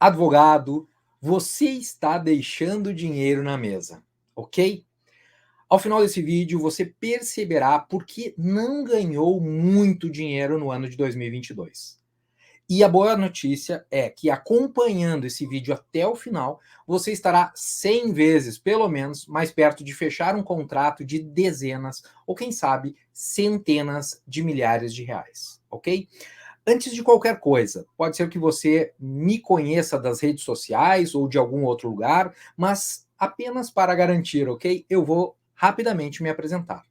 Advogado, você está deixando dinheiro na mesa, ok? Ao final desse vídeo, você perceberá por que não ganhou muito dinheiro no ano de 2022. E a boa notícia é que acompanhando esse vídeo até o final, você estará 100 vezes, pelo menos, mais perto de fechar um contrato de dezenas ou, quem sabe, centenas de milhares de reais, ok? Antes de qualquer coisa, pode ser que você me conheça das redes sociais ou de algum outro lugar, mas apenas para garantir, ok? Eu vou rapidamente me apresentar.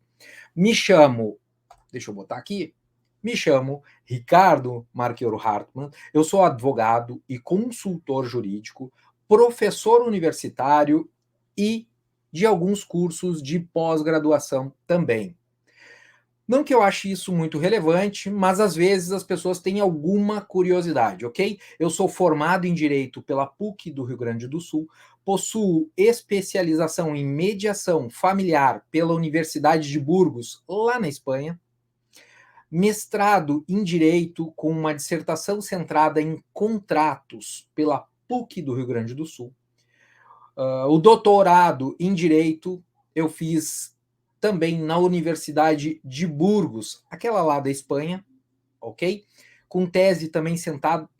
Me chamo, deixa eu botar aqui, me chamo Ricardo Marchioro Hartmann, eu sou advogado e consultor jurídico, professor universitário e de alguns cursos de pós-graduação também. Não que eu ache isso muito relevante, mas às vezes as pessoas têm alguma curiosidade, ok? Eu sou formado em Direito pela PUC do Rio Grande do Sul, possuo especialização em mediação familiar pela Universidade de Burgos, lá na Espanha, mestrado em Direito com uma dissertação centrada em contratos pela PUC do Rio Grande do Sul. O doutorado em Direito eu fiz também na Universidade de Burgos, aquela lá da Espanha, ok? Com tese também centrada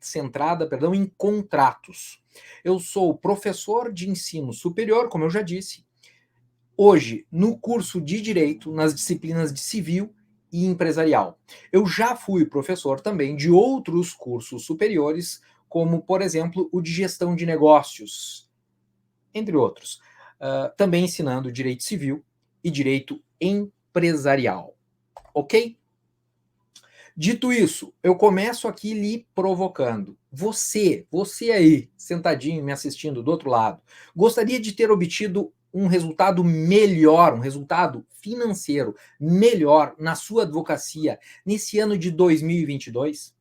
em contratos. Eu sou professor de ensino superior, como eu já disse, hoje no curso de Direito, nas disciplinas de Civil e Empresarial. Eu já fui professor também de outros cursos superiores, como, por exemplo, o de Gestão de Negócios, entre outros. Também ensinando Direito Civil e Direito Empresarial. Ok? Dito isso, eu começo aqui lhe provocando. Você aí, sentadinho me assistindo do outro lado, gostaria de ter obtido um resultado melhor, um resultado financeiro melhor na sua advocacia nesse ano de 2022?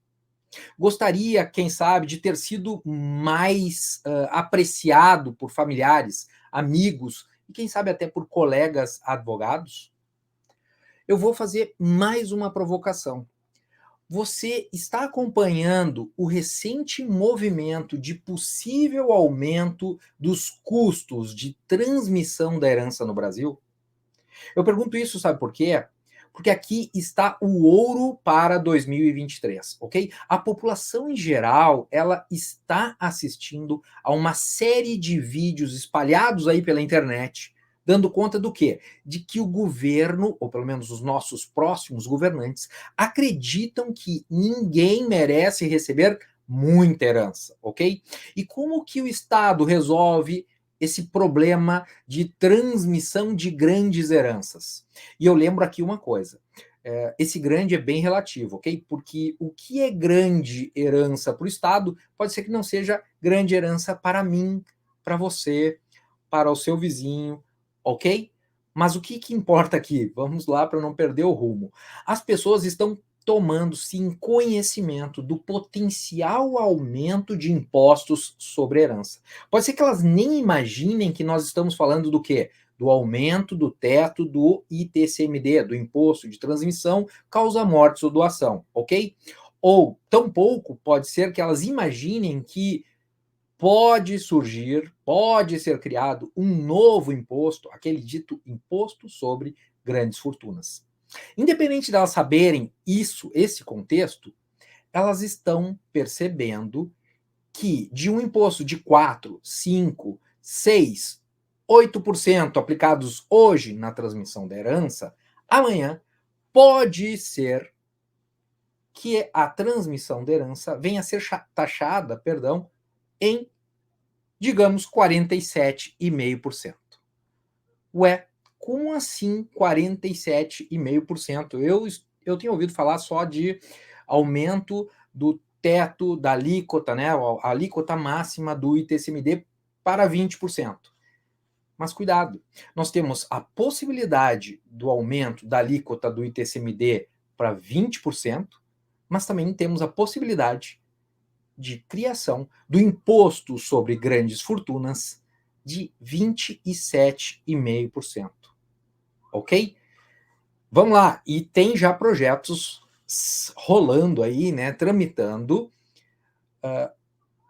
Gostaria, quem sabe, de ter sido mais apreciado por familiares, amigos e, quem sabe, até por colegas advogados? Eu vou fazer mais uma provocação. Você está acompanhando o recente movimento de possível aumento dos custos de transmissão da herança no Brasil? Eu pergunto isso, sabe por quê? Porque aqui está o ouro para 2023, ok? A população em geral, ela está assistindo a uma série de vídeos espalhados aí pela internet, dando conta do quê? De que o governo, ou pelo menos os nossos próximos governantes, acreditam que ninguém merece receber muita herança, ok? E como que o Estado resolve esse problema de transmissão de grandes heranças? E eu lembro aqui uma coisa, esse grande é bem relativo, ok? Porque o que é grande herança para o Estado pode ser que não seja grande herança para mim, para você, para o seu vizinho, ok? Mas o que importa aqui? Vamos lá para não perder o rumo. As pessoas estão tomando-se em conhecimento do potencial aumento de impostos sobre herança. Pode ser que elas nem imaginem que nós estamos falando do quê? Do aumento do teto do ITCMD, do Imposto de Transmissão, Causa Mortes ou Doação, ok? Ou, tampouco pode ser que elas imaginem que pode surgir, pode ser criado um novo imposto, aquele dito imposto sobre grandes fortunas. Independente delas saberem isso, esse contexto, elas estão percebendo que de um imposto de 4, 5, 6, 8% aplicados hoje na transmissão da herança, amanhã pode ser que a transmissão da herança venha a ser taxada, em, digamos, 47,5%. Ué, como assim 47,5%? Eu tenho ouvido falar só de aumento do teto da alíquota, né, a alíquota máxima do ITCMD para 20%. Mas cuidado, nós temos a possibilidade do aumento da alíquota do ITCMD para 20%, mas também temos a possibilidade de criação do imposto sobre grandes fortunas de 27,5%. Ok? Vamos lá, e tem já projetos rolando aí, né, tramitando,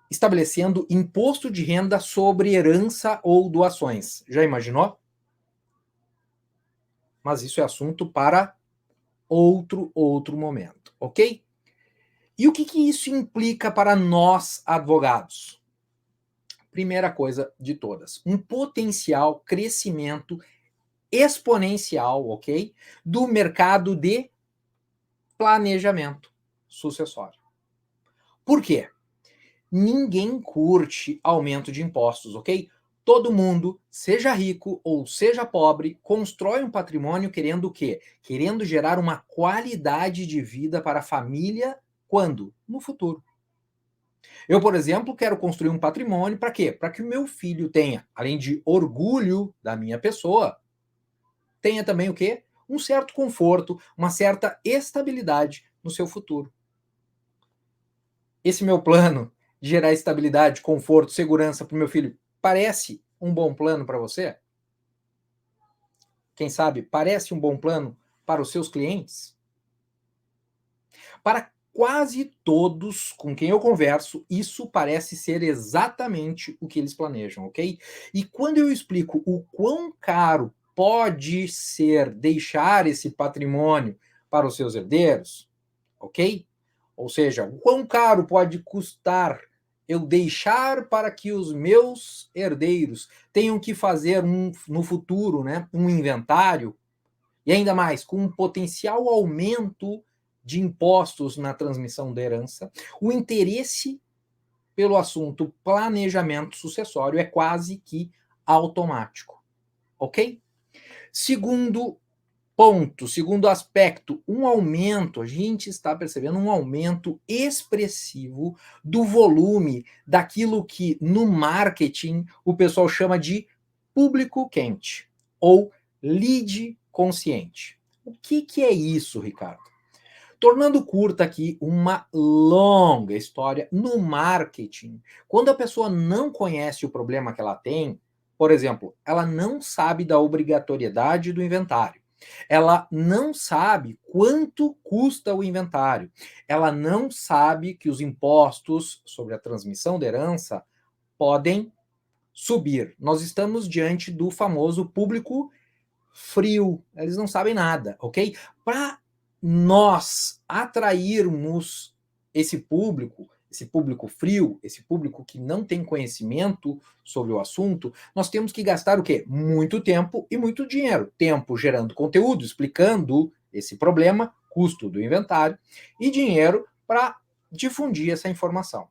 estabelecendo imposto de renda sobre herança ou doações. Já imaginou? Mas isso é assunto para outro momento, ok? E o que isso implica para nós, advogados? Primeira coisa de todas, um potencial crescimento exponencial, ok? Do mercado de planejamento sucessório. Por quê? Ninguém curte aumento de impostos, ok? Todo mundo, seja rico ou seja pobre, constrói um patrimônio querendo o quê? Querendo gerar uma qualidade de vida para a família quando? No futuro. Eu, por exemplo, quero construir um patrimônio para quê? Para que o meu filho tenha, além de orgulho da minha pessoa, tenha também o quê? Um certo conforto, uma certa estabilidade no seu futuro. Esse meu plano de gerar estabilidade, conforto, segurança para o meu filho parece um bom plano para você? Quem sabe parece um bom plano para os seus clientes? Para quase todos com quem eu converso, isso parece ser exatamente o que eles planejam, ok? E quando eu explico o quão caro pode ser deixar esse patrimônio para os seus herdeiros, ok? Ou seja, o quão caro pode custar eu deixar para que os meus herdeiros tenham que fazer no futuro, né, um inventário, e ainda mais com um potencial aumento de impostos na transmissão da herança, o interesse pelo assunto planejamento sucessório é quase que automático, ok? Segundo ponto, segundo aspecto, um aumento, a gente está percebendo um aumento expressivo do volume daquilo que no marketing o pessoal chama de público quente ou lead consciente. O que é isso, Ricardo? Tornando curta aqui uma longa história, no marketing, quando a pessoa não conhece o problema que ela tem, por exemplo, ela não sabe da obrigatoriedade do inventário, ela não sabe quanto custa o inventário, ela não sabe que os impostos sobre a transmissão da herança podem subir. Nós estamos diante do famoso público frio, eles não sabem nada, ok? Para nós atrairmos esse público frio, esse público que não tem conhecimento sobre o assunto, nós temos que gastar o quê? Muito tempo e muito dinheiro. Tempo gerando conteúdo, explicando esse problema, custo do inventário, e dinheiro para difundir essa informação.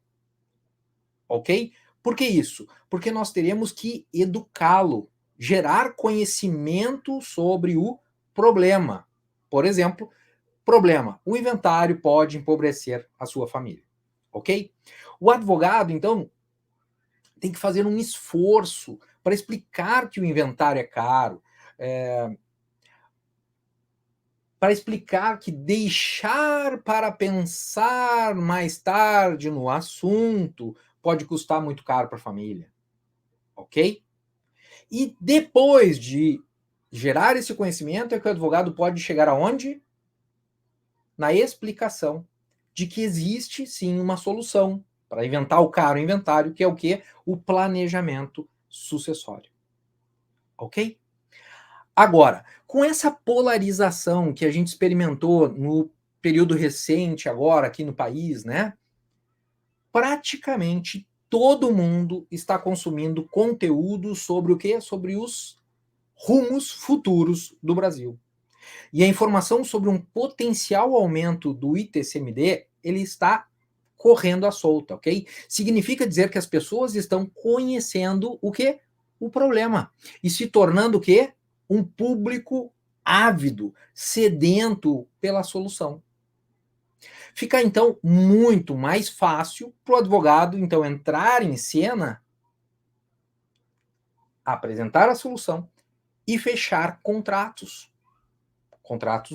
Ok? Por que isso? Porque nós teremos que educá-lo, gerar conhecimento sobre o problema. Por exemplo, problema: o inventário pode empobrecer a sua família. Ok? O advogado, então, tem que fazer um esforço para explicar que o inventário é caro, para explicar que deixar para pensar mais tarde no assunto pode custar muito caro para a família. Ok? E depois de gerar esse conhecimento, é que o advogado pode chegar aonde? Na explicação de que existe sim uma solução para inventar o caro inventário, que é o quê? O planejamento sucessório. Ok? Agora, com essa polarização que a gente experimentou no período recente agora aqui no país, né? Praticamente todo mundo está consumindo conteúdo sobre o quê? Sobre os rumos futuros do Brasil. E a informação sobre um potencial aumento do ITCMD, ele está correndo à solta, ok? Significa dizer que as pessoas estão conhecendo o quê? O problema. E se tornando o quê? Um público ávido, sedento pela solução. Fica então muito mais fácil para o advogado então entrar em cena, apresentar a solução e fechar contratos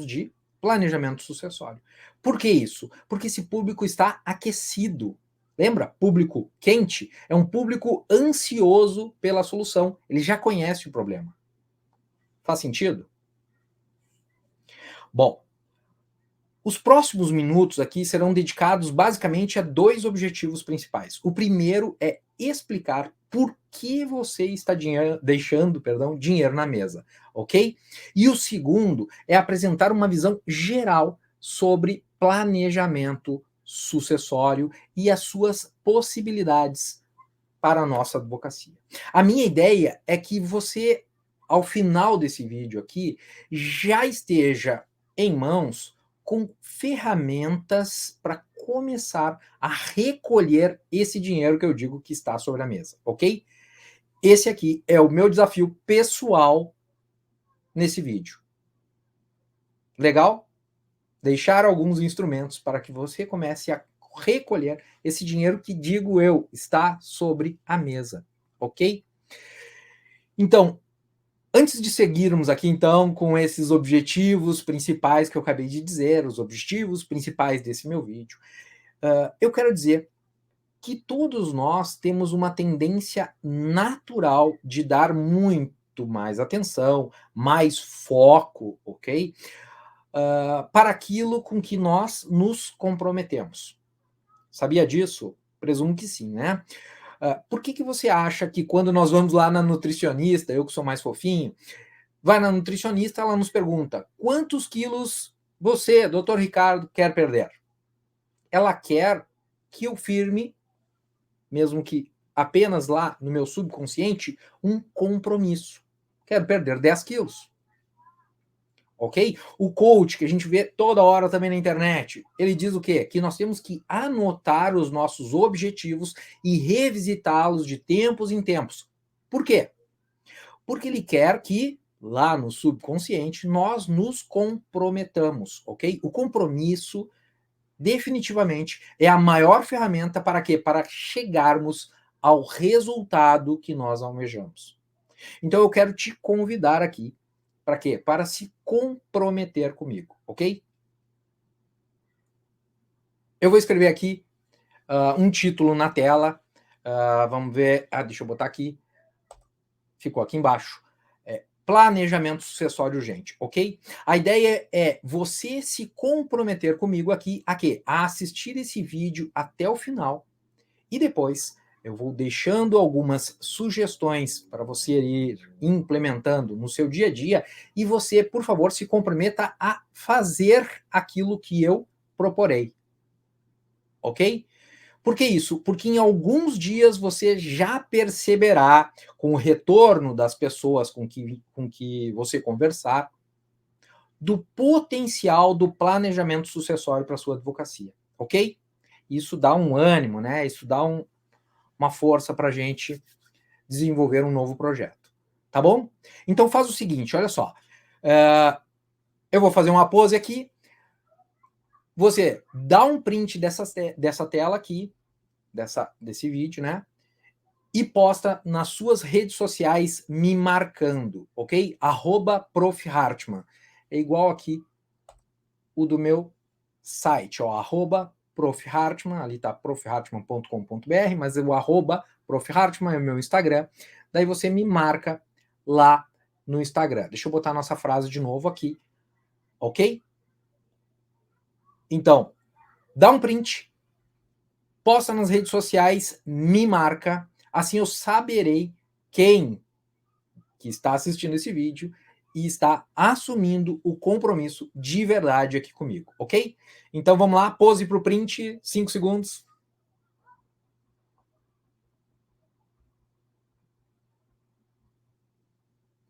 de planejamento sucessório. Por que isso? Porque esse público está aquecido. Lembra? Público quente é um público ansioso pela solução. Ele já conhece o problema. Faz sentido? Bom, Os próximos minutos aqui serão dedicados basicamente a 2 objetivos principais. O primeiro é explicar por que você está deixando, dinheiro na mesa, ok? E o segundo é apresentar uma visão geral sobre planejamento sucessório e as suas possibilidades para a nossa advocacia. A minha ideia é que você, ao final desse vídeo aqui, já esteja em mãos com ferramentas para começar a recolher esse dinheiro que eu digo que está sobre a mesa, ok? Esse aqui é o meu desafio pessoal nesse vídeo. Legal? Deixar alguns instrumentos para que você comece a recolher esse dinheiro que, digo eu, está sobre a mesa, ok? Então, antes de seguirmos aqui, então, com esses objetivos principais que eu acabei de dizer, os objetivos principais desse meu vídeo, eu quero dizer que todos nós temos uma tendência natural de dar muito mais atenção, mais foco, ok? Para aquilo com que nós nos comprometemos. Sabia disso? Presumo que sim, né? Por que você acha que quando nós vamos lá na nutricionista, eu que sou mais fofinho, vai na nutricionista, ela nos pergunta: quantos quilos você, doutor Ricardo, quer perder? Ela quer que eu firme, mesmo que apenas lá no meu subconsciente, um compromisso. Quero perder 10 quilos. Ok? O coach, que a gente vê toda hora também na internet, ele diz o quê? Que nós temos que anotar os nossos objetivos e revisitá-los de tempos em tempos. Por quê? Porque ele quer que, lá no subconsciente, nós nos comprometamos, ok? O compromisso, definitivamente, é a maior ferramenta para quê? Para chegarmos ao resultado que nós almejamos. Então eu quero te convidar aqui, para quê? Para se comprometer comigo, ok? Eu vou escrever aqui um título na tela, vamos ver, deixa eu botar aqui, ficou aqui embaixo. Planejamento sucessório urgente, ok? A ideia é você se comprometer comigo aqui a quê? A assistir esse vídeo até o final e depois eu vou deixando algumas sugestões para você ir implementando no seu dia a dia e você, por favor, se comprometa a fazer aquilo que eu proporei, ok? Por que isso? Porque em alguns dias você já perceberá, com o retorno das pessoas com que você conversar, do potencial do planejamento sucessório para a sua advocacia, ok? Isso dá um ânimo, né? Isso dá uma força para a gente desenvolver um novo projeto, tá bom? Então faz o seguinte, olha só, eu vou fazer uma pose aqui, você dá um print dessa tela aqui, desse vídeo, né? E posta nas suas redes sociais me marcando, ok? @Prof. Hartmann. É igual aqui o do meu site, ó, @Prof. Hartmann, ali tá profhartmann.com.br, mas o @Prof. Hartmann é o meu Instagram. Daí você me marca lá no Instagram. Deixa eu botar a nossa frase de novo aqui, ok? Então, dá um print, posta nas redes sociais, me marca, assim eu saberei quem que está assistindo esse vídeo e está assumindo o compromisso de verdade aqui comigo, ok? Então vamos lá, pose para o print, 5 segundos.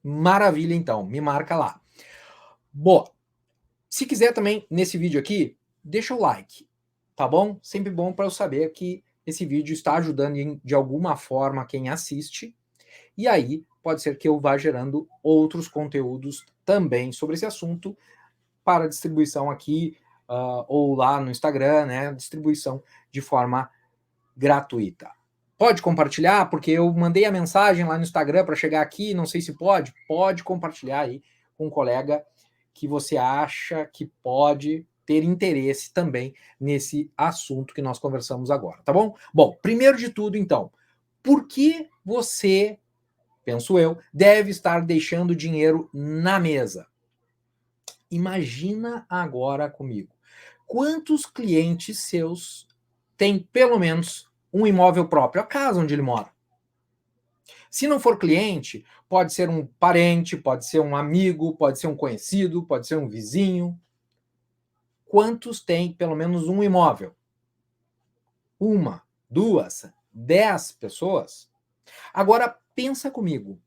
Maravilha, então, me marca lá. Bom, se quiser também, nesse vídeo aqui, deixa o like, tá bom? Sempre bom para eu saber que esse vídeo está ajudando de alguma forma quem assiste. E aí, pode ser que eu vá gerando outros conteúdos também sobre esse assunto para distribuição aqui ou lá no Instagram, né? Distribuição de forma gratuita. Pode compartilhar, porque eu mandei a mensagem lá no Instagram para chegar aqui, não sei se pode. Pode compartilhar aí com um colega que você acha que pode ter interesse também nesse assunto que nós conversamos agora, tá bom? Bom, primeiro de tudo, então, por que você, penso eu, deve estar deixando dinheiro na mesa? imagina agora comigo. Quantos clientes seus têm pelo menos um imóvel próprio, a casa onde ele mora? Se não for cliente, pode ser um parente, pode ser um amigo, pode ser um conhecido, pode ser um vizinho. Quantos têm pelo menos um imóvel? Uma, duas, 10 pessoas? Agora pensa comigo.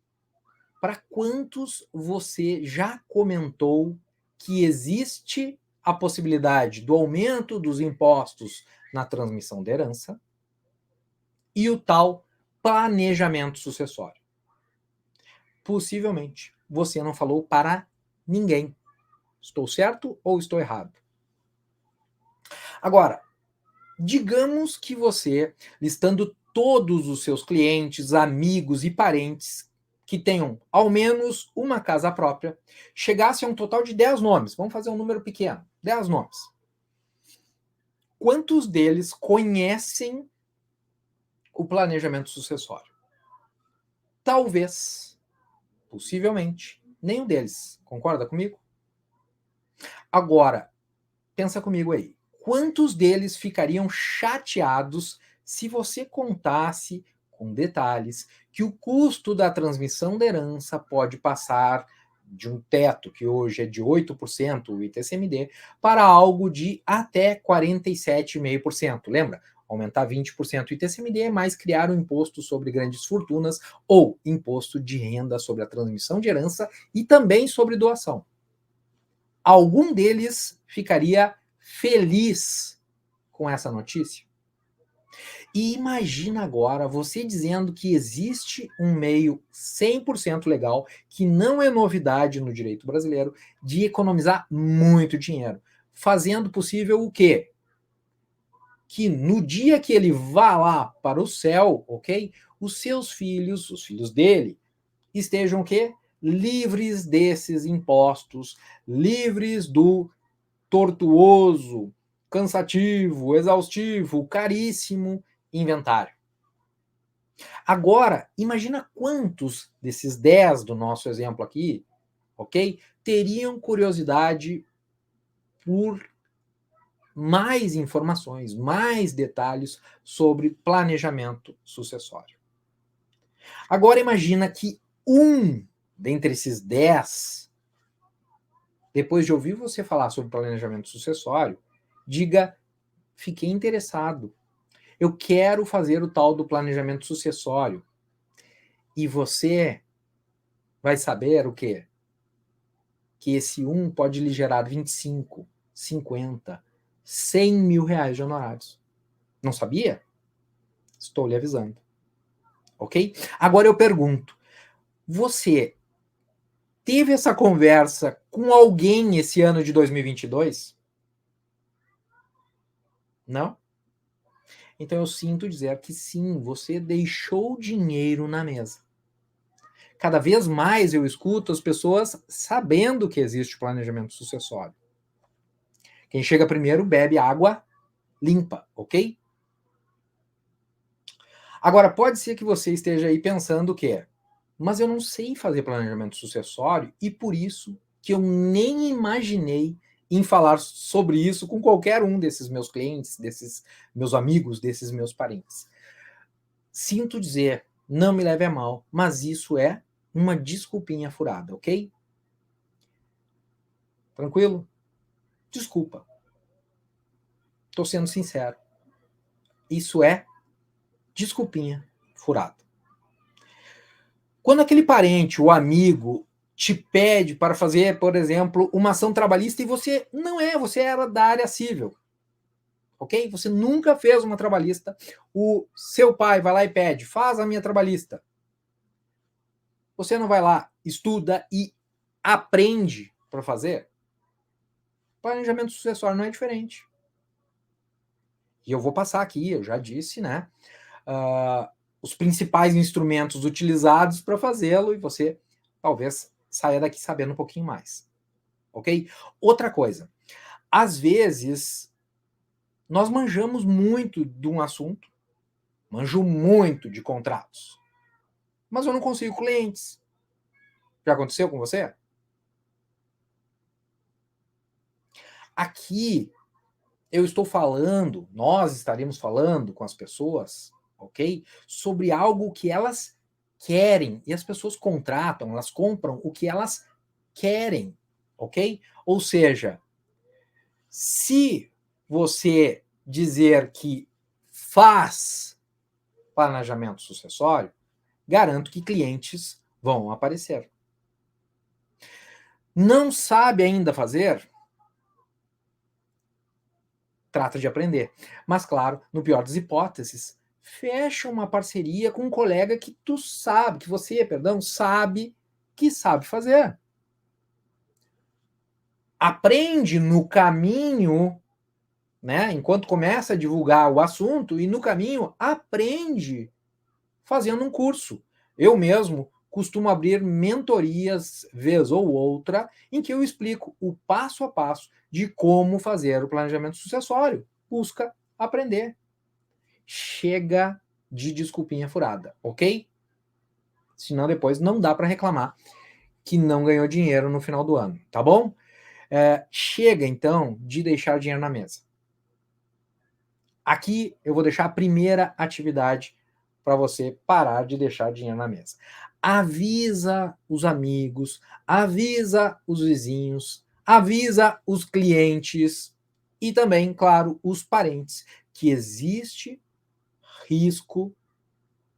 Para quantos você já comentou que existe a possibilidade do aumento dos impostos na transmissão da herança e o tal planejamento sucessório? Possivelmente você não falou para ninguém. Estou certo ou estou errado? Agora, digamos que você, listando todos os seus clientes, amigos e parentes que tenham ao menos uma casa própria, chegasse a um total de 10 nomes. Vamos fazer um número pequeno. 10 nomes. Quantos deles conhecem o planejamento sucessório? Talvez, possivelmente, nenhum deles. Concorda comigo? Agora, pensa comigo aí. Quantos deles ficariam chateados se você contasse com detalhes que o custo da transmissão da herança pode passar de um teto, que hoje é de 8%, o ITCMD, para algo de até 47,5%. Lembra? Aumentar 20% o ITCMD, mais criar um imposto sobre grandes fortunas ou imposto de renda sobre a transmissão de herança e também sobre doação. Algum deles ficaria feliz com essa notícia? E imagina agora você dizendo que existe um meio 100% legal, que não é novidade no direito brasileiro, de economizar muito dinheiro. Fazendo possível o quê? Que no dia que ele vá lá para o céu, ok? Os seus filhos, os filhos dele, estejam o quê? Livres desses impostos, livres do tortuoso, cansativo, exaustivo, caríssimo inventário. Agora, imagina quantos desses 10 do nosso exemplo aqui, ok? Teriam curiosidade por mais informações, mais detalhes sobre planejamento sucessório. Agora imagina que dentre esses 10, depois de ouvir você falar sobre planejamento sucessório, diga: fiquei interessado. Eu quero fazer o tal do planejamento sucessório. E você vai saber o quê? Que esse pode lhe gerar 25, 50, 100 mil reais de honorários. Não sabia? Estou lhe avisando. Ok? Agora eu pergunto, você teve essa conversa com alguém esse ano de 2022? Não? Então eu sinto dizer que sim, você deixou dinheiro na mesa. Cada vez mais eu escuto as pessoas sabendo que existe planejamento sucessório. Quem chega primeiro bebe água limpa, ok? Agora, pode ser que você esteja aí pensando o quê? Mas eu não sei fazer planejamento sucessório e por isso que eu nem imaginei em falar sobre isso com qualquer um desses meus clientes, desses meus amigos, desses meus parentes. Sinto dizer, não me leve a mal, mas isso é uma desculpinha furada, ok? Tranquilo? Desculpa. Tô sendo sincero. Isso é desculpinha furada. Quando aquele parente, o amigo, te pede para fazer, por exemplo, uma ação trabalhista e você não você era da área civil, ok? Você nunca fez uma trabalhista, o seu pai vai lá e pede, faz a minha trabalhista. Você não vai lá, estuda e aprende para fazer? Planejamento sucessório não é diferente. E eu vou passar aqui, eu já disse, né? Os principais instrumentos utilizados para fazê-lo e você talvez saia daqui sabendo um pouquinho mais, ok? Outra coisa, às vezes nós manjamos muito de um assunto, manjo muito de contratos, mas eu não consigo clientes. Já aconteceu com você? Aqui eu estou falando, nós estaremos falando com as pessoas, ok? Sobre algo que elas querem. E as pessoas contratam, elas compram o que elas querem, ok? Ou seja, se você dizer que faz planejamento sucessório, garanto que clientes vão aparecer. Não sabe ainda fazer? Trata de aprender. Mas, claro, no pior das hipóteses, fecha uma parceria com um colega que tu sabe, que você, perdão, sabe que sabe fazer. Aprende no caminho, né? Enquanto começa a divulgar o assunto, e no caminho aprende fazendo um curso. Eu mesmo costumo abrir mentorias, vez ou outra, em que eu explico o passo a passo de como fazer o planejamento sucessório. Busca aprender. Chega de desculpinha furada, ok? Senão depois não dá para reclamar que não ganhou dinheiro no final do ano, tá bom? Chega então de deixar dinheiro na mesa. Aqui eu vou deixar a primeira atividade para você parar de deixar dinheiro na mesa. Avisa os amigos, avisa os vizinhos, avisa os clientes e também, claro, os parentes que existe risco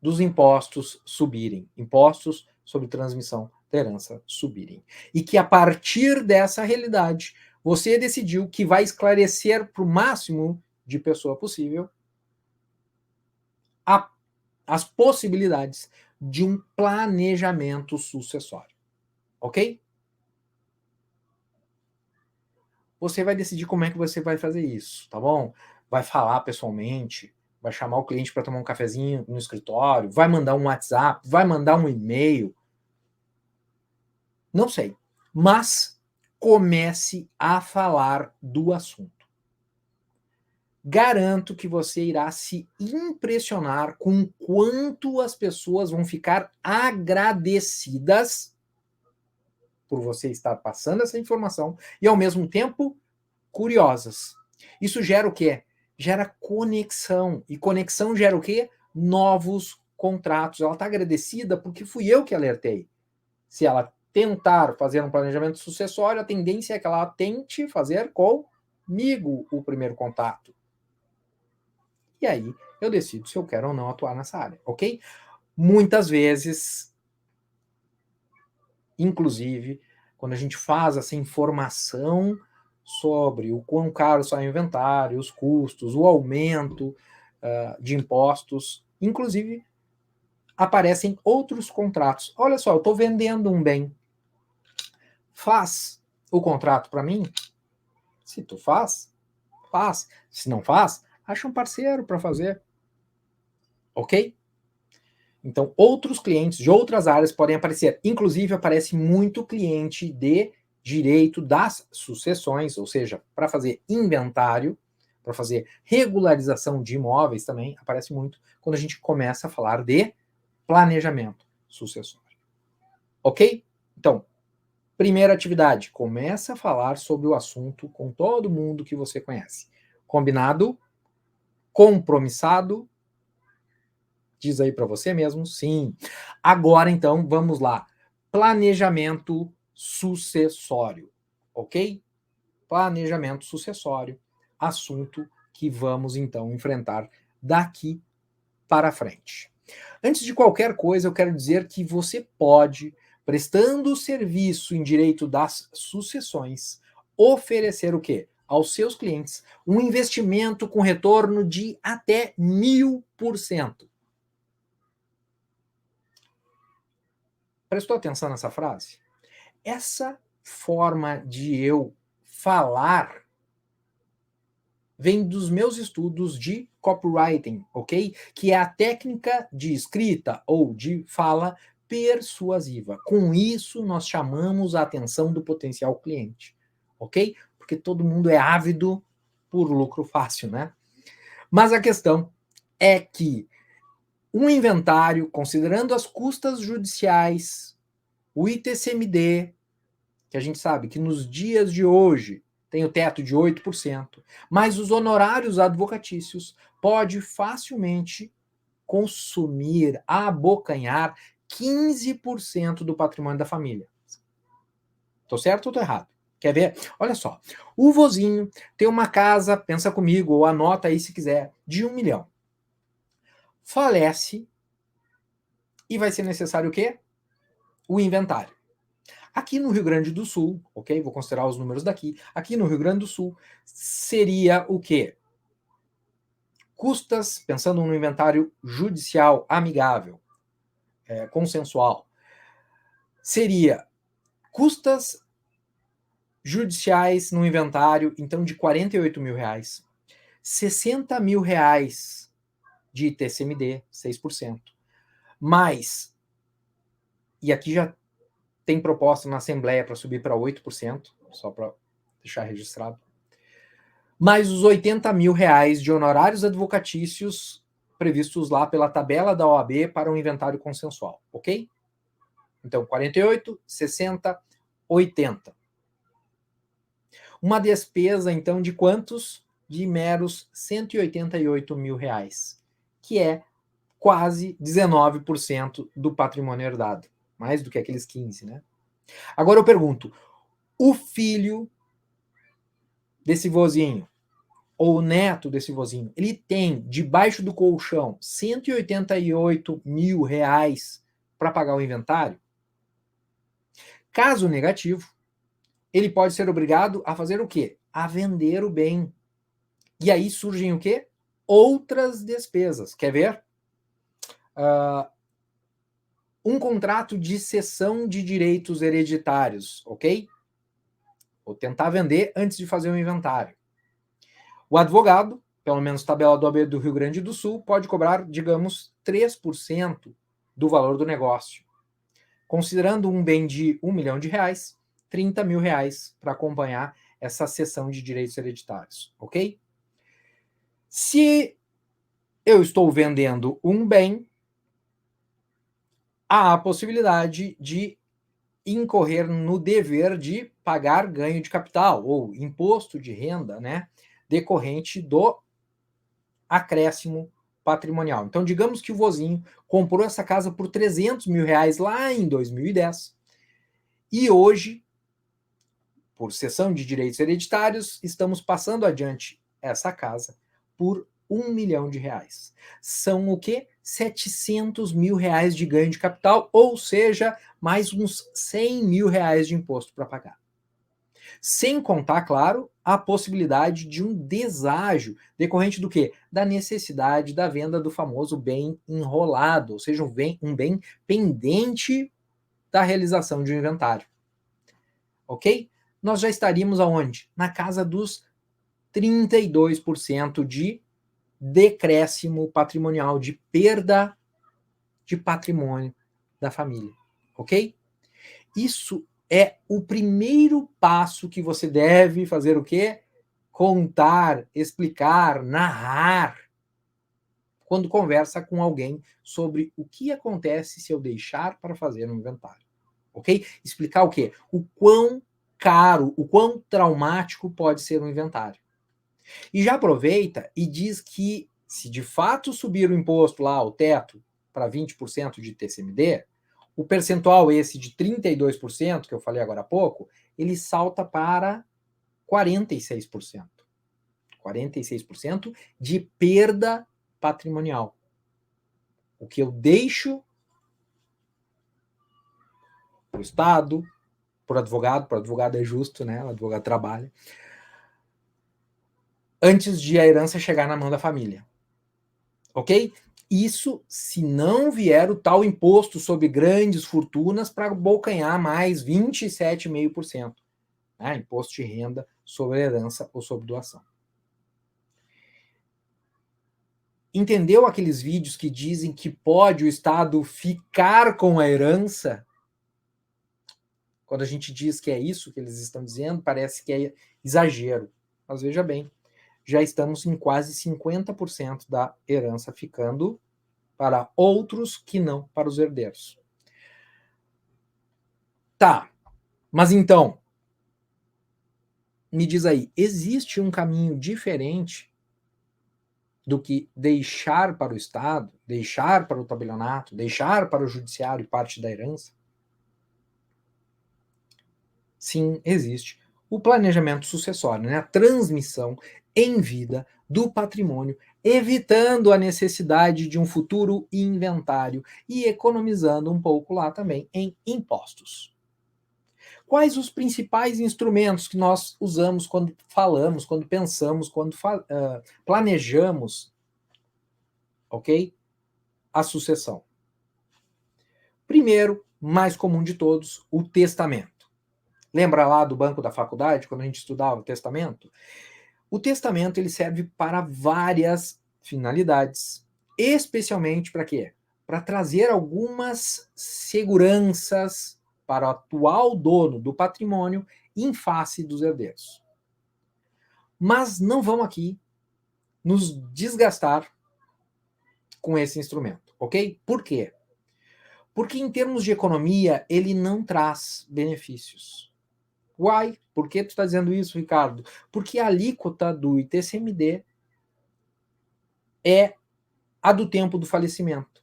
dos impostos subirem, impostos sobre transmissão da herança subirem. E que a partir dessa realidade, você decidiu que vai esclarecer para o máximo de pessoa possível as possibilidades de um planejamento sucessório. Ok? Você vai decidir como é que você vai fazer isso, tá bom? Vai falar pessoalmente, vai chamar o cliente para tomar um cafezinho no escritório, vai mandar um WhatsApp, vai mandar um e-mail. Não sei. Mas comece a falar do assunto. Garanto que você irá se impressionar com quanto as pessoas vão ficar agradecidas por você estar passando essa informação e, ao mesmo tempo, curiosas. Isso gera o quê? Gera conexão. E conexão gera o quê? Novos contratos. Ela está agradecida porque fui eu que alertei. Se ela tentar fazer um planejamento sucessório, a tendência é que ela tente fazer comigo o primeiro contato. E aí eu decido se eu quero ou não atuar nessa área, ok? Muitas vezes, inclusive, quando a gente faz essa informação sobre o quão caro sai o inventário, os custos, o aumento de impostos, inclusive aparecem outros contratos. Olha só, eu estou vendendo um bem. Faz o contrato para mim? Se tu faz, faz. Se não faz, acha um parceiro para fazer. Ok? Então, outros clientes de outras áreas podem aparecer. Inclusive, aparece muito cliente de direito das sucessões, ou seja, para fazer inventário, para fazer regularização de imóveis também, aparece muito quando a gente começa a falar de planejamento sucessório. Ok? Então, primeira atividade, começa a falar sobre o assunto com todo mundo que você conhece. Combinado? Compromissado? Diz aí para você mesmo, sim. Agora, então, vamos lá. Planejamento sucessório, ok? Planejamento sucessório, assunto que vamos, então, enfrentar daqui para frente. Antes de qualquer coisa, eu quero dizer que você pode, prestando serviço em direito das sucessões, oferecer o quê? Aos seus clientes um investimento com retorno de até 1000%. Prestou atenção nessa frase? Essa forma de eu falar vem dos meus estudos de copywriting, ok? Que é a técnica de escrita ou de fala persuasiva. Com isso, nós chamamos a atenção do potencial cliente, ok? Porque todo mundo é ávido por lucro fácil, né? Mas a questão é que um inventário, considerando as custas judiciais, o ITCMD, que a gente sabe que nos dias de hoje tem o teto de 8%, mas os honorários advocatícios pode facilmente consumir, abocanhar 15% do patrimônio da família. Tô certo ou tô errado? Quer ver? Olha só. O vozinho tem uma casa, pensa comigo, ou anota aí se quiser, de 1 milhão. Falece e vai ser necessário o quê? O inventário. Aqui no Rio Grande do Sul, ok? Vou considerar os números daqui. Aqui no Rio Grande do Sul, seria o quê? Custas, pensando no inventário judicial amigável, consensual, seria custas judiciais no inventário, então, de 48 mil reais. 60 mil reais de ITCMD, 6%. Mais, e aqui já tem proposta na Assembleia para subir para 8%, só para deixar registrado. Mais os 80 mil reais de honorários advocatícios previstos lá pela tabela da OAB para um inventário consensual, ok? Então, 48, 60, 80. Uma despesa, então, de quantos? De meros 188 mil reais, que é quase 19% do patrimônio herdado. Mais do que aqueles 15, né? Agora eu pergunto, o filho desse vozinho, ou o neto desse vozinho, ele tem debaixo do colchão 188 mil reais para pagar o inventário? Caso negativo, ele pode ser obrigado a fazer o quê? A vender o bem. E aí surgem o quê? Outras despesas. Quer ver? Um contrato de cessão de direitos hereditários, ok? Vou tentar vender antes de fazer o inventário. O advogado, pelo menos tabela do OAB do Rio Grande do Sul, pode cobrar, digamos, 3% do valor do negócio. Considerando um bem de 1 milhão de reais, 30 mil reais para acompanhar essa cessão de direitos hereditários, ok? Se eu estou vendendo um bem, há a possibilidade de incorrer no dever de pagar ganho de capital ou imposto de renda, né, decorrente do acréscimo patrimonial. Então, digamos que o vozinho comprou essa casa por 300 mil reais lá em 2010 e hoje, por cessão de direitos hereditários, estamos passando adiante essa casa por 1 milhão de reais. São o quê? 700 mil reais de ganho de capital, ou seja, mais uns 100 mil reais de imposto para pagar. Sem contar, claro, a possibilidade de um deságio decorrente do quê? Da necessidade da venda do famoso bem enrolado, ou seja, um bem pendente da realização de um inventário. Ok? Nós já estaríamos aonde? Na casa dos 32% de decréscimo patrimonial, de perda de patrimônio da família. Ok? Isso é o primeiro passo que você deve fazer o quê? Contar, explicar, narrar quando conversa com alguém sobre o que acontece se eu deixar para fazer um inventário. Ok? Explicar o quê? O quão caro, o quão traumático pode ser um inventário. E já aproveita e diz que se de fato subir o imposto lá, o teto, para 20% de TCMD, o percentual esse de 32%, que eu falei agora há pouco, ele salta para 46%. 46% de perda patrimonial. O que eu deixo para o Estado, para o advogado é justo, né? O advogado trabalha, antes de a herança chegar na mão da família. Ok? Isso se não vier o tal imposto sobre grandes fortunas para abocanhar mais 27,5%. Né? Imposto de renda sobre herança ou sobre doação. Entendeu aqueles vídeos que dizem que pode o Estado ficar com a herança? Quando a gente diz que é isso que eles estão dizendo, parece que é exagero. Mas veja bem, já estamos em quase 50% da herança ficando para outros que não para os herdeiros. Tá, mas então, me diz aí, existe um caminho diferente do que deixar para o Estado, deixar para o tabelionato, deixar para o judiciário parte da herança? Sim, existe. O planejamento sucessório, né? A transmissão em vida do patrimônio, evitando a necessidade de um futuro inventário e economizando um pouco lá também em impostos. Quais os principais instrumentos que nós usamos quando falamos, quando pensamos, quando planejamos, ok? A sucessão. Primeiro, mais comum de todos, o testamento. Lembra lá do banco da faculdade, quando a gente estudava o testamento? O testamento ele serve para várias finalidades, especialmente para quê? Para trazer algumas seguranças para o atual dono do patrimônio em face dos herdeiros. Mas não vamos aqui nos desgastar com esse instrumento, ok? Por quê? Porque em termos de economia, ele não traz benefícios. Why? Por que tu está dizendo isso, Ricardo? Porque a alíquota do ITCMD é a do tempo do falecimento,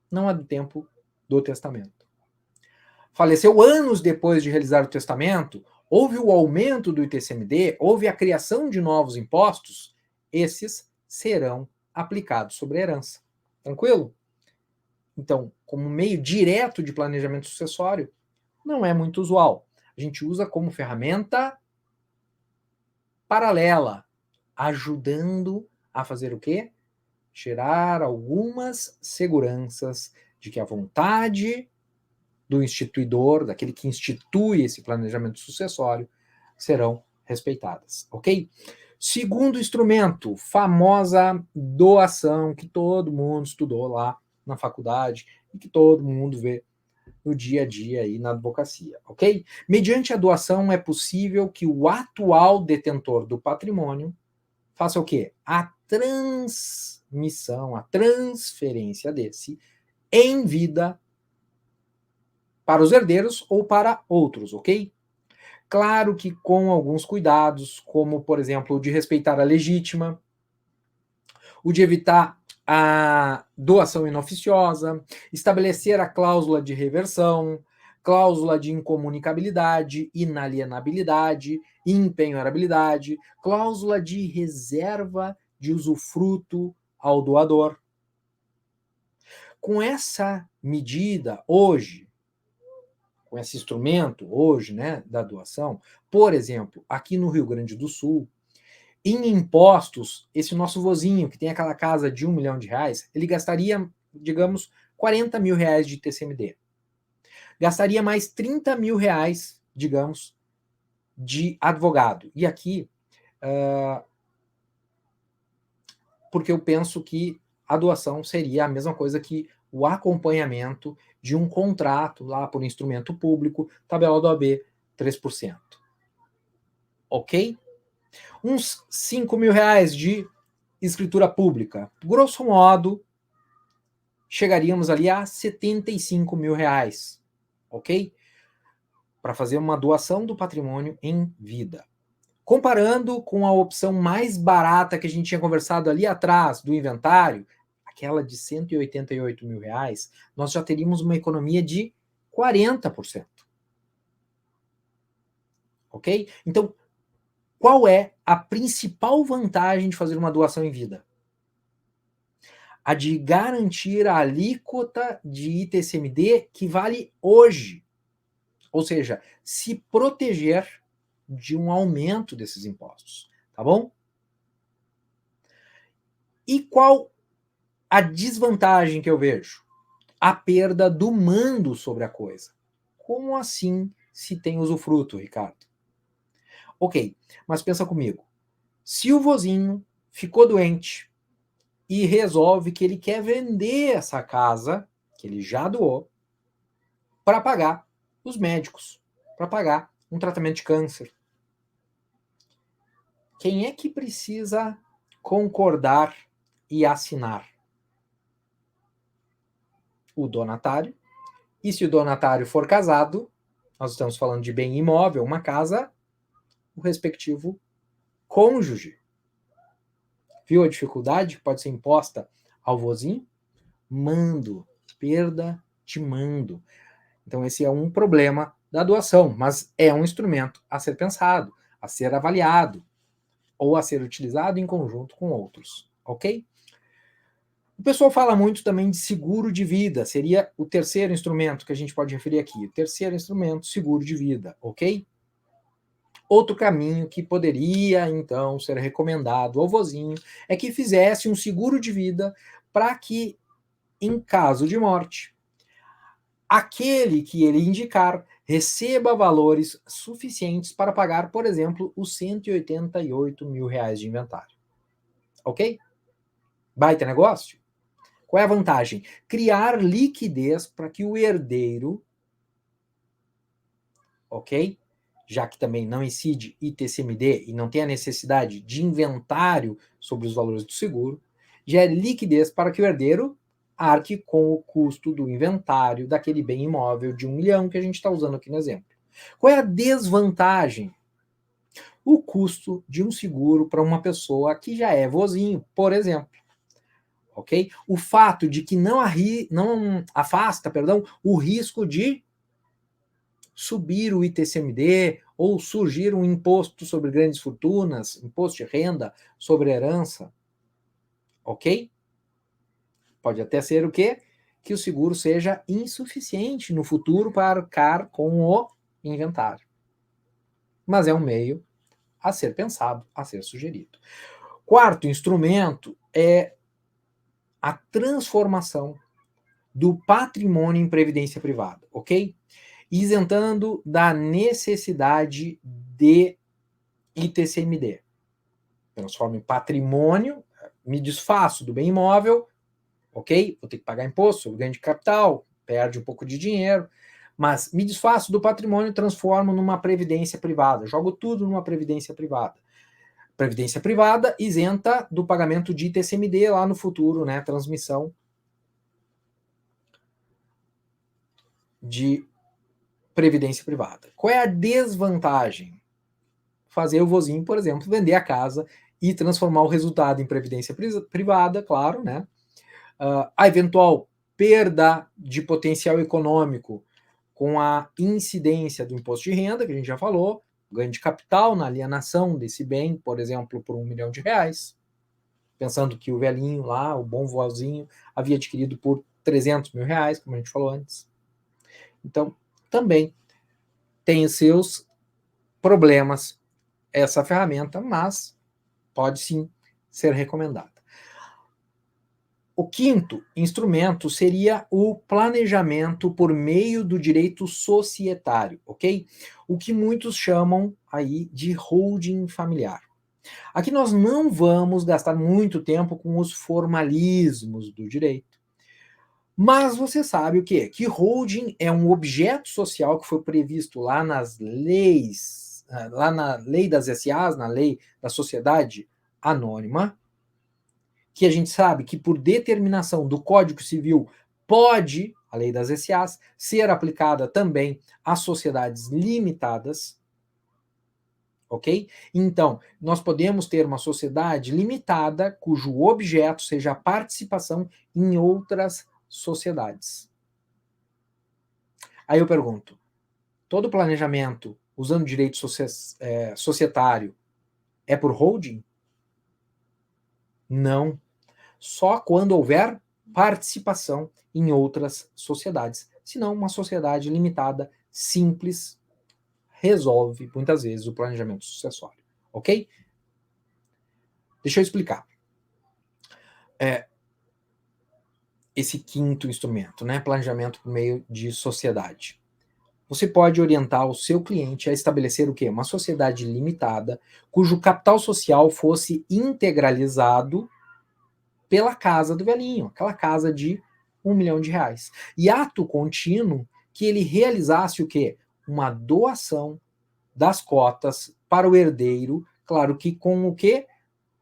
não a do tempo do testamento. Faleceu anos depois de realizar o testamento, houve o aumento do ITCMD, houve a criação de novos impostos, esses serão aplicados sobre a herança. Tranquilo? Então, como meio direto de planejamento sucessório, não é muito usual. A gente usa como ferramenta paralela, ajudando a fazer o quê? Gerar algumas seguranças de que a vontade do instituidor, daquele que institui esse planejamento sucessório, serão respeitadas, ok? Segundo instrumento, famosa doação, que todo mundo estudou lá na faculdade e que todo mundo vê no dia a dia aí na advocacia, ok? Mediante a doação é possível que o atual detentor do patrimônio faça o quê? A transmissão, a transferência desse em vida para os herdeiros ou para outros, ok? Claro que com alguns cuidados, como, por exemplo, o de respeitar a legítima, o de evitar a doação inoficiosa, estabelecer a cláusula de reversão, cláusula de incomunicabilidade, inalienabilidade, impenhorabilidade, cláusula de reserva de usufruto ao doador. Com essa medida, hoje, com esse instrumento hoje, né, da doação, por exemplo, aqui no Rio Grande do Sul, em impostos, esse nosso vozinho que tem aquela casa de R$1 milhão, ele gastaria, digamos, R$40.000 de TCMD. Gastaria mais R$30.000, digamos, de advogado. E aqui, porque eu penso que a doação seria a mesma coisa que o acompanhamento de um contrato lá por instrumento público, tabela do AB, 3%. Ok? Uns R$5.000 de escritura pública. Grosso modo, chegaríamos ali a R$75.000, ok? Para fazer uma doação do patrimônio em vida. Comparando com a opção mais barata que a gente tinha conversado ali atrás, do inventário, aquela de R$188.000, nós já teríamos uma economia de 40%. Ok? Então, qual é a principal vantagem de fazer uma doação em vida? A de garantir a alíquota de ITCMD que vale hoje. Ou seja, se proteger de um aumento desses impostos. Tá bom? E qual a desvantagem que eu vejo? A perda do mando sobre a coisa. Como assim se tem usufruto, Ricardo? Ok, mas pensa comigo. Se o vozinho ficou doente e resolve que ele quer vender essa casa, que ele já doou, para pagar os médicos, para pagar um tratamento de câncer. Quem é que precisa concordar e assinar? O donatário. E se o donatário for casado, nós estamos falando de bem imóvel, uma casa, o respectivo cônjuge. Viu a dificuldade que pode ser imposta ao vozinho? Mando, perda de mando. Então esse é um problema da doação, mas é um instrumento a ser pensado, a ser avaliado, ou a ser utilizado em conjunto com outros, ok? O pessoal fala muito também de seguro de vida, seria o terceiro instrumento que a gente pode referir aqui. O terceiro instrumento, seguro de vida, ok? Outro caminho que poderia, então, ser recomendado ao vozinho é que fizesse um seguro de vida para que, em caso de morte, aquele que ele indicar receba valores suficientes para pagar, por exemplo, os 188 mil reais de inventário. Ok? Baita negócio? Qual é a vantagem? Criar liquidez para que o herdeiro, ok? Já que também não incide ITCMD e não tem a necessidade de inventário sobre os valores do seguro, gere liquidez para que o herdeiro arque com o custo do inventário daquele bem imóvel de 1 milhão que a gente está usando aqui no exemplo. Qual é a desvantagem? O custo de um seguro para uma pessoa que já é vozinho, por exemplo. Ok? O fato de que não afasta, o risco de subir o ITCMD ou surgir um imposto sobre grandes fortunas, imposto de renda sobre herança. Ok? Pode até ser o quê? Que o seguro seja insuficiente no futuro para arcar com o inventário. Mas é um meio a ser pensado, a ser sugerido. Quarto instrumento é a transformação do patrimônio em previdência privada, ok? Isentando da necessidade de ITCMD. Transformo em patrimônio, me desfaço do bem imóvel, ok? Vou ter que pagar imposto sobre ganho de capital, perde um pouco de dinheiro, mas me desfaço do patrimônio e transformo numa previdência privada. Jogo tudo numa previdência privada. Previdência privada isenta do pagamento de ITCMD lá no futuro, né? Transmissão de previdência privada. Qual é a desvantagem? Fazer o vozinho, por exemplo, vender a casa e transformar o resultado em previdência privada, claro, né? A eventual perda de potencial econômico com a incidência do imposto de renda, que a gente já falou, ganho de capital na alienação desse bem, por exemplo, por 1 milhão de reais, pensando que o velhinho lá, o bom vozinho, havia adquirido por 300 mil reais, como a gente falou antes. Então, também tem os seus problemas essa ferramenta, mas pode sim ser recomendada. O quinto instrumento seria o planejamento por meio do direito societário, ok? O que muitos chamam aí de holding familiar. Aqui nós não vamos gastar muito tempo com os formalismos do direito. Mas você sabe o quê? Que holding é um objeto social que foi previsto lá nas leis, lá na lei das SAs, na lei da sociedade anônima, que a gente sabe que por determinação do Código Civil pode, a lei das SAs, ser aplicada também às sociedades limitadas, ok? Então, nós podemos ter uma sociedade limitada cujo objeto seja a participação em outras sociedades. Aí eu pergunto, todo planejamento usando direito societário é por holding? Não. Só quando houver participação em outras sociedades. Senão, uma sociedade limitada, simples, resolve, muitas vezes, o planejamento sucessório. Ok? Deixa eu explicar. Esse quinto instrumento, né? Planejamento por meio de sociedade. Você pode orientar o seu cliente a estabelecer o quê? Uma sociedade limitada, cujo capital social fosse integralizado pela casa do velhinho, aquela casa de 1 milhão de reais. E ato contínuo que ele realizasse o quê? Uma doação das cotas para o herdeiro, claro que com o quê?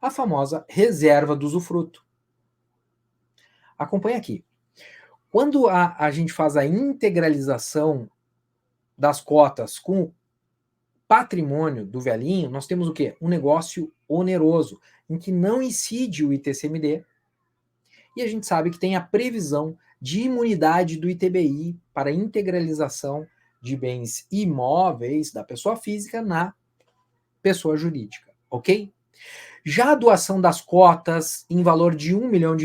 A famosa reserva do usufruto. Acompanhe aqui. Quando a gente faz a integralização das cotas com patrimônio do velhinho, nós temos o quê? Um negócio oneroso, em que não incide o ITCMD, e a gente sabe que tem a previsão de imunidade do ITBI para integralização de bens imóveis da pessoa física na pessoa jurídica, ok? Já a doação das cotas em valor de R$ 1 milhão,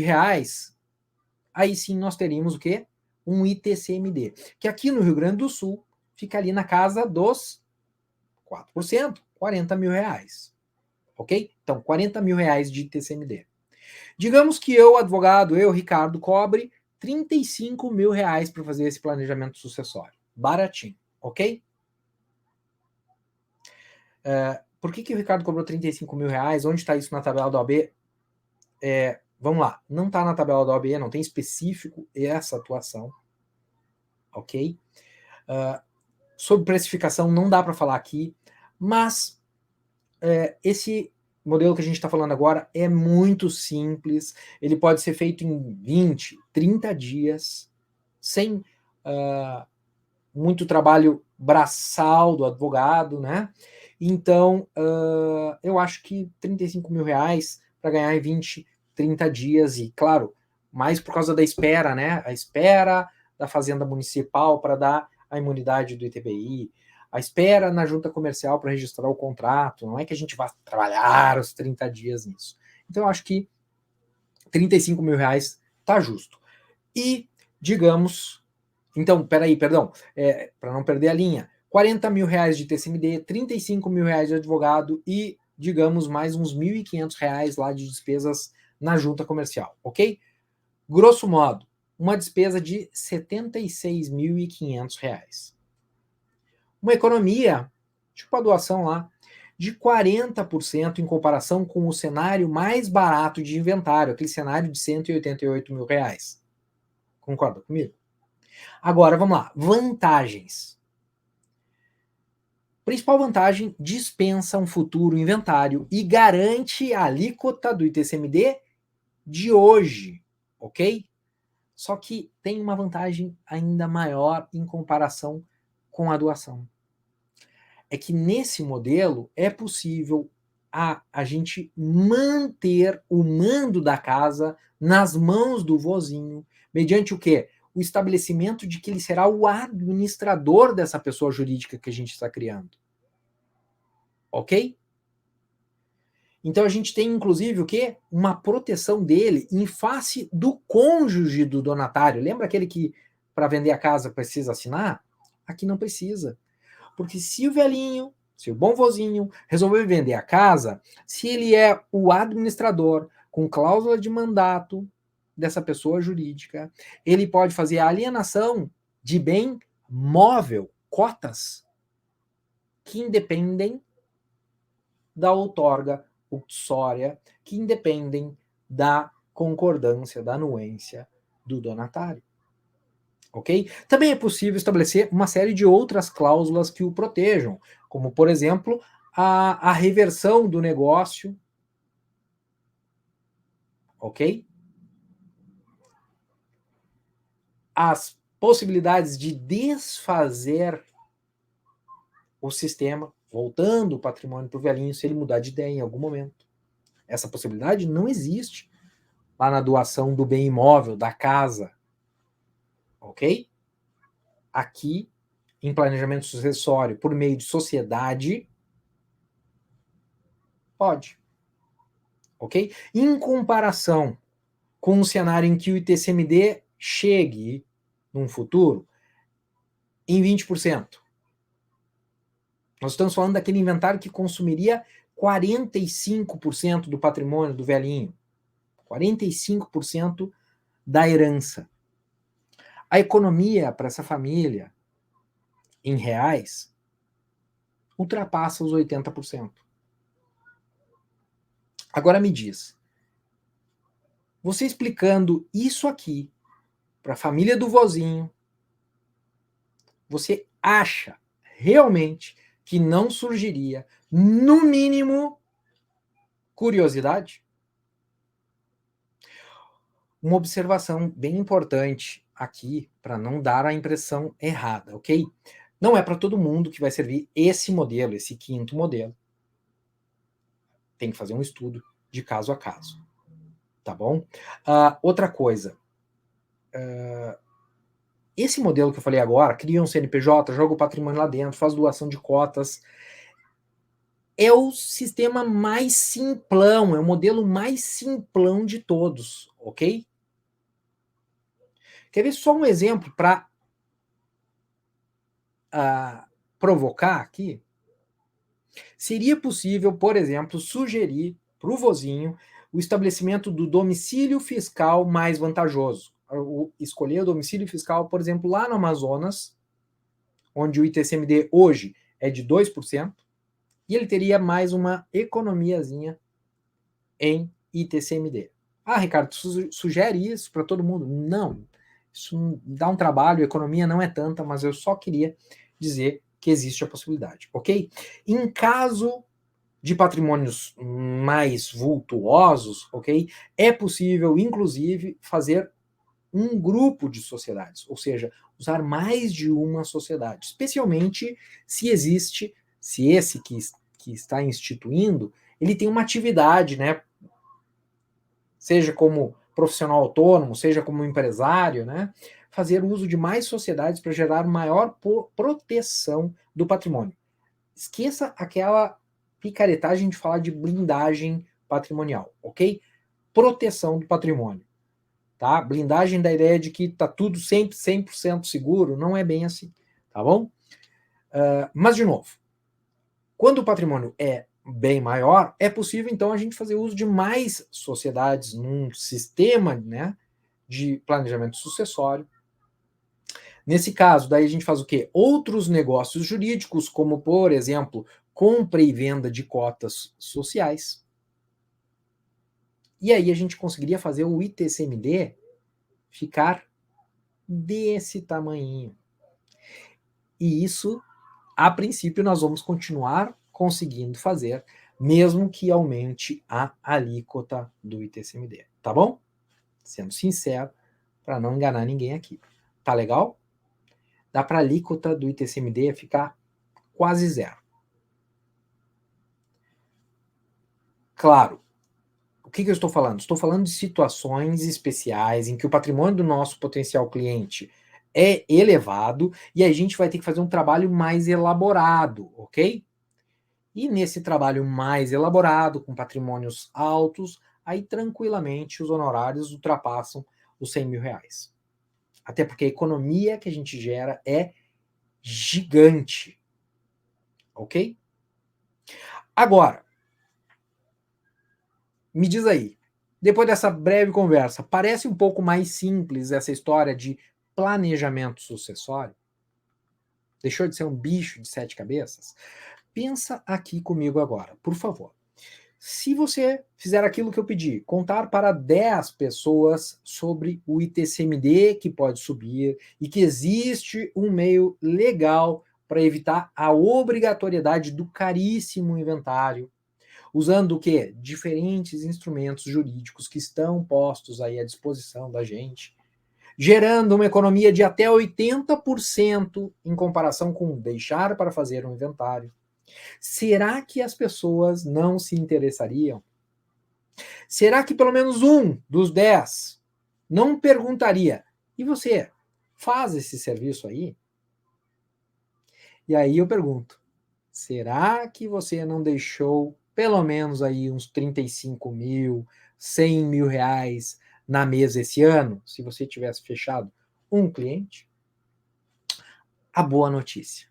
aí sim nós teríamos o quê? Um ITCMD, que aqui no Rio Grande do Sul fica ali na casa dos 4%, R$ 40 mil, ok? Então, R$ 40 mil de ITCMD. Digamos que eu, advogado, Ricardo, cobre R$ 35 mil para fazer esse planejamento sucessório. Baratinho, ok? Por que o Ricardo cobrou R$ 35 mil? Onde está isso na tabela da OAB? Vamos lá, não está na tabela da OAB, não tem específico essa atuação, ok? Sobre precificação não dá para falar aqui, mas esse modelo que a gente está falando agora é muito simples, ele pode ser feito em 20, 30 dias, sem muito trabalho braçal do advogado, né? Então, eu acho que R$ 35 mil para ganhar em 20, 30 dias, e claro, mais por causa da espera, né? A espera da Fazenda Municipal para dar a imunidade do ITBI, a espera na junta comercial para registrar o contrato, não é que a gente vá trabalhar os 30 dias nisso. Então, eu acho que R$ 35 mil tá justo. E, digamos, então, perdão, para não perder a linha, R$ 40 mil de TCMD, R$ 35 mil de advogado e, digamos, mais uns R$ 1.500 lá de despesas na junta comercial, ok? Grosso modo, uma despesa de R$ 76.500. Uma economia, tipo a doação lá, de 40% em comparação com o cenário mais barato de inventário, aquele cenário de R$ 188 mil. Concorda comigo? Agora, vamos lá. Vantagens. Principal vantagem, dispensa um futuro inventário e garante a alíquota do ITCMD de hoje, ok? Só que tem uma vantagem ainda maior em comparação com a doação. É que nesse modelo é possível a gente manter o mando da casa nas mãos do vozinho, mediante o quê? O estabelecimento de que ele será o administrador dessa pessoa jurídica que a gente está criando. Ok? Então a gente tem, inclusive, o quê? Uma proteção dele em face do cônjuge do donatário. Lembra aquele que, para vender a casa, precisa assinar? Aqui não precisa. Porque se o velhinho, se o bom vozinho resolver vender a casa, se ele é o administrador com cláusula de mandato dessa pessoa jurídica, ele pode fazer a alienação de bem móvel, cotas, que independem da outorga uxória, que independem da concordância, da anuência do donatário. Ok? Também é possível estabelecer uma série de outras cláusulas que o protejam, como, por exemplo, a reversão do negócio. Ok? As possibilidades de desfazer o sistema, voltando o patrimônio para o velhinho se ele mudar de ideia em algum momento. Essa possibilidade não existe lá na doação do bem imóvel, da casa. Ok? Aqui, em planejamento sucessório por meio de sociedade, pode. Ok? Em comparação com um cenário em que o ITCMD chegue, num futuro, em 20%. Nós estamos falando daquele inventário que consumiria 45% do patrimônio do velhinho. 45% da herança. A economia para essa família, em reais, ultrapassa os 80%. Agora me diz, você explicando isso aqui para a família do vozinho, você acha realmente que não surgiria, no mínimo, curiosidade? Uma observação bem importante aqui, para não dar a impressão errada, ok? Não é para todo mundo que vai servir esse modelo, esse quinto modelo. Tem que fazer um estudo de caso a caso. Tá bom? Outra coisa. Esse modelo que eu falei agora, cria um CNPJ, joga o patrimônio lá dentro, faz doação de cotas, é o sistema mais simplão, é o modelo mais simplão de todos, ok? Quer ver só um exemplo para provocar aqui? Seria possível, por exemplo, sugerir para o vozinho o estabelecimento do domicílio fiscal mais vantajoso. Escolher o domicílio fiscal, por exemplo, lá no Amazonas, onde o ITCMD hoje é de 2%, e ele teria mais uma economiazinha em ITCMD. Ricardo, tu sugere isso para todo mundo? Não. Isso dá um trabalho, a economia não é tanta, mas eu só queria dizer que existe a possibilidade, ok? Em caso de patrimônios mais vultuosos, ok? É possível, inclusive, fazer um grupo de sociedades, ou seja, usar mais de uma sociedade, especialmente se existe, se esse que está instituindo, ele tem uma atividade, né? Seja como profissional autônomo, seja como empresário, né? Fazer uso de mais sociedades para gerar maior proteção do patrimônio. Esqueça aquela picaretagem de falar de blindagem patrimonial, ok? Proteção do patrimônio, tá? Blindagem da ideia de que tá tudo sempre 100% seguro, não é bem assim, tá bom? Mas, de novo, quando o patrimônio é bem maior, é possível, então, a gente fazer uso de mais sociedades num sistema, né, de planejamento sucessório. Nesse caso, daí a gente faz o quê? Outros negócios jurídicos, como, por exemplo, compra e venda de cotas sociais. E aí a gente conseguiria fazer o ITCMD ficar desse tamanhinho. E isso, a princípio, nós vamos continuar conseguindo fazer, mesmo que aumente a alíquota do ITCMD. Tá bom? Sendo sincero, para não enganar ninguém aqui. Tá legal? Dá para a alíquota do ITCMD ficar quase zero. Claro, o que eu estou falando? Estou falando de situações especiais em que o patrimônio do nosso potencial cliente é elevado e a gente vai ter que fazer um trabalho mais elaborado, ok? E nesse trabalho mais elaborado, com patrimônios altos, aí tranquilamente os honorários ultrapassam os 100 mil reais. Até porque a economia que a gente gera é gigante, ok? Agora, me diz aí, depois dessa breve conversa, parece um pouco mais simples essa história de planejamento sucessório? Deixou de ser um bicho de 7 cabeças? Pensa aqui comigo agora, por favor. Se você fizer aquilo que eu pedi, contar para 10 pessoas sobre o ITCMD que pode subir e que existe um meio legal para evitar a obrigatoriedade do caríssimo inventário, usando o quê? Diferentes instrumentos jurídicos que estão postos aí à disposição da gente, gerando uma economia de até 80% em comparação com deixar para fazer um inventário. Será que as pessoas não se interessariam? Será que pelo menos um dos 10 não perguntaria: e você, faz esse serviço aí? E aí eu pergunto: será que você não deixou pelo menos aí uns 35 mil, 100 mil reais na mesa esse ano, se você tivesse fechado um cliente? A boa notícia.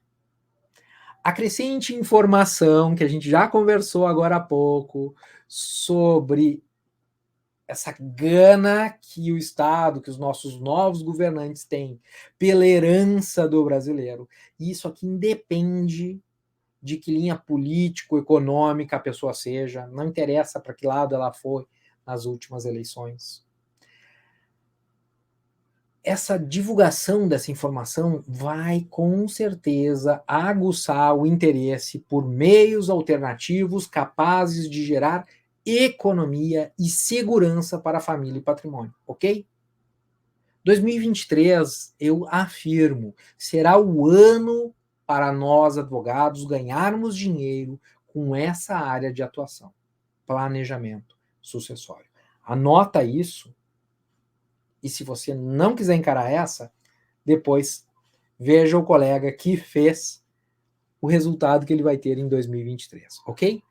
A crescente informação que a gente já conversou agora há pouco sobre essa gana que o Estado, que os nossos novos governantes têm pela herança do brasileiro. E isso aqui independe de que linha político-econômica a pessoa seja, não interessa para que lado ela foi nas últimas eleições. Essa divulgação dessa informação vai com certeza aguçar o interesse por meios alternativos capazes de gerar economia e segurança para a família e patrimônio, ok? 2023, eu afirmo, será o ano para nós, advogados, ganharmos dinheiro com essa área de atuação, planejamento sucessório. Anota isso, e se você não quiser encarar essa, depois veja o colega que fez o resultado que ele vai ter em 2023, ok?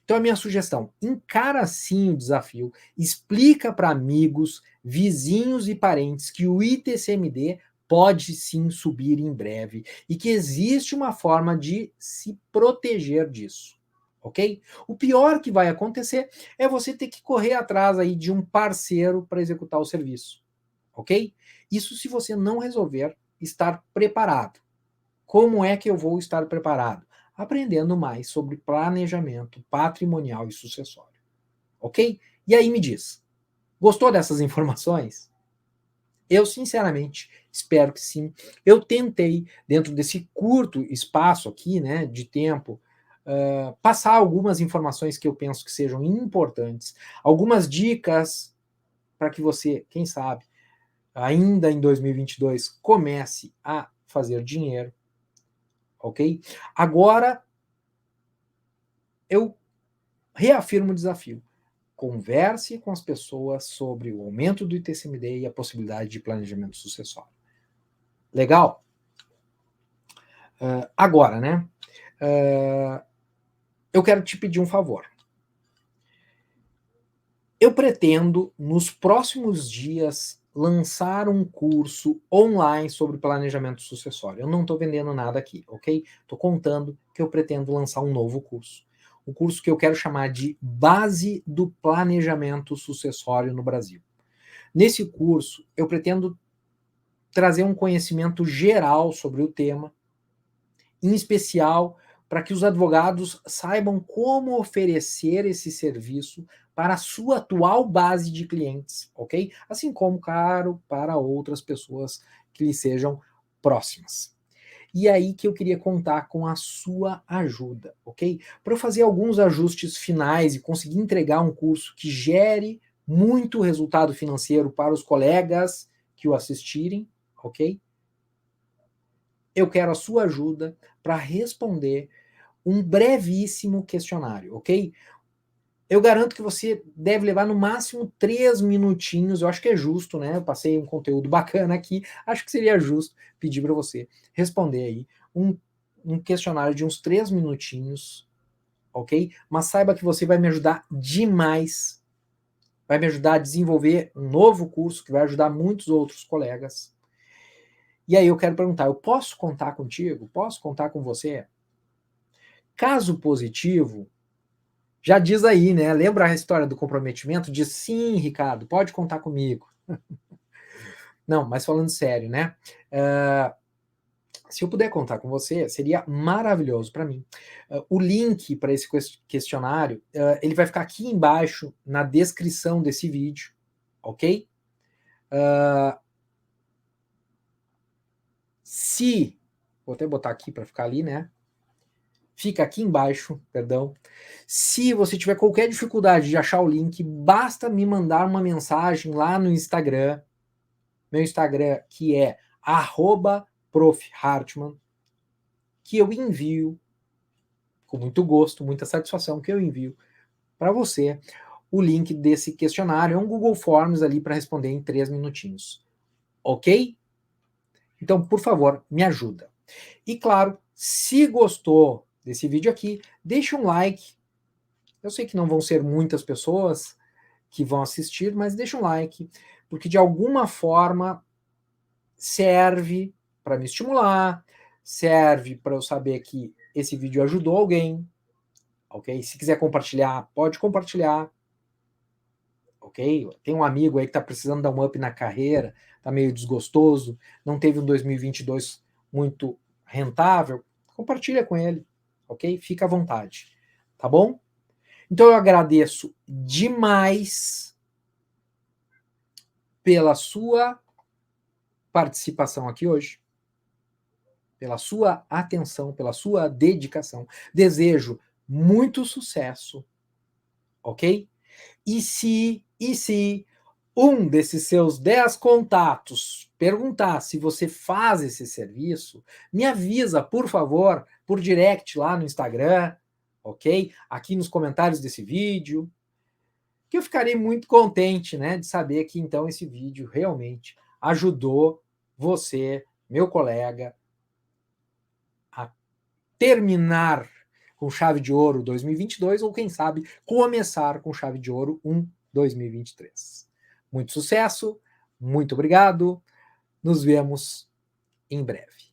Então a minha sugestão, encara sim o desafio, explica para amigos, vizinhos e parentes que o ITCMD pode sim subir em breve e que existe uma forma de se proteger disso, ok? O pior que vai acontecer é você ter que correr atrás aí de um parceiro para executar o serviço, ok? Isso se você não resolver estar preparado. Como é que eu vou estar preparado? Aprendendo mais sobre planejamento patrimonial e sucessório, ok? E aí me diz, gostou dessas informações? Eu, sinceramente, espero que sim. Eu tentei, dentro desse curto espaço aqui, né, de tempo, passar algumas informações que eu penso que sejam importantes, algumas dicas para que você, quem sabe, ainda em 2022, comece a fazer dinheiro, ok? Agora, eu reafirmo o desafio. Converse com as pessoas sobre o aumento do ITCMD e a possibilidade de planejamento sucessório. Legal? Agora, né? Eu quero te pedir um favor. Eu pretendo, nos próximos dias, lançar um curso online sobre planejamento sucessório. Eu não estou vendendo nada aqui, ok? Estou contando que eu pretendo lançar um novo curso. Um curso que eu quero chamar de Base do Planejamento Sucessório no Brasil. Nesse curso, eu pretendo trazer um conhecimento geral sobre o tema, em especial para que os advogados saibam como oferecer esse serviço para a sua atual base de clientes, ok? Assim como, claro, para outras pessoas que lhe sejam próximas. E aí que eu queria contar com a sua ajuda, ok? Para eu fazer alguns ajustes finais e conseguir entregar um curso que gere muito resultado financeiro para os colegas que o assistirem, ok? Eu quero a sua ajuda para responder um brevíssimo questionário, ok? Eu garanto que você deve levar no máximo 3 minutinhos, eu acho que é justo, né? Eu passei um conteúdo bacana aqui, acho que seria justo pedir para você responder aí um questionário de uns 3 minutinhos, ok? Mas saiba que você vai me ajudar demais, vai me ajudar a desenvolver um novo curso que vai ajudar muitos outros colegas. E aí eu quero perguntar, eu posso contar contigo? Posso contar com você? Caso positivo, já diz aí, né? Lembra a história do comprometimento? Diz sim, Ricardo, pode contar comigo. Não, mas falando sério, né? Se eu puder contar com você, seria maravilhoso para mim. O link para esse questionário, ele vai ficar aqui embaixo na descrição desse vídeo, ok? Vou até botar aqui para ficar ali, né? Fica aqui embaixo, perdão. Se você tiver qualquer dificuldade de achar o link, basta me mandar uma mensagem lá no Instagram. Meu Instagram, que é @profhartmann, que eu envio, com muito gosto, muita satisfação, que eu envio para você o link desse questionário. É um Google Forms ali para responder em 3 minutinhos. Ok? Então, por favor, me ajuda. E claro, se gostou desse vídeo aqui, deixa um like. Eu sei que não vão ser muitas pessoas que vão assistir, mas deixa um like, porque de alguma forma serve para me estimular, serve para eu saber que esse vídeo ajudou alguém, ok? Se quiser compartilhar, pode compartilhar, ok? Tem um amigo aí que está precisando dar um up na carreira, está meio desgostoso, não teve um 2022 muito rentável, compartilha com ele, ok? Fica à vontade, tá bom? Então eu agradeço demais pela sua participação aqui hoje, pela sua atenção, pela sua dedicação. Desejo muito sucesso, ok? E se um desses seus 10 contatos perguntar se você faz esse serviço, me avisa, por favor, por direct lá no Instagram, ok? Aqui nos comentários desse vídeo, que eu ficarei muito contente, né, de saber que então esse vídeo realmente ajudou você, meu colega, a terminar com chave de ouro 2022 ou quem sabe começar com chave de ouro 2023. Muito sucesso, muito obrigado, nos vemos em breve.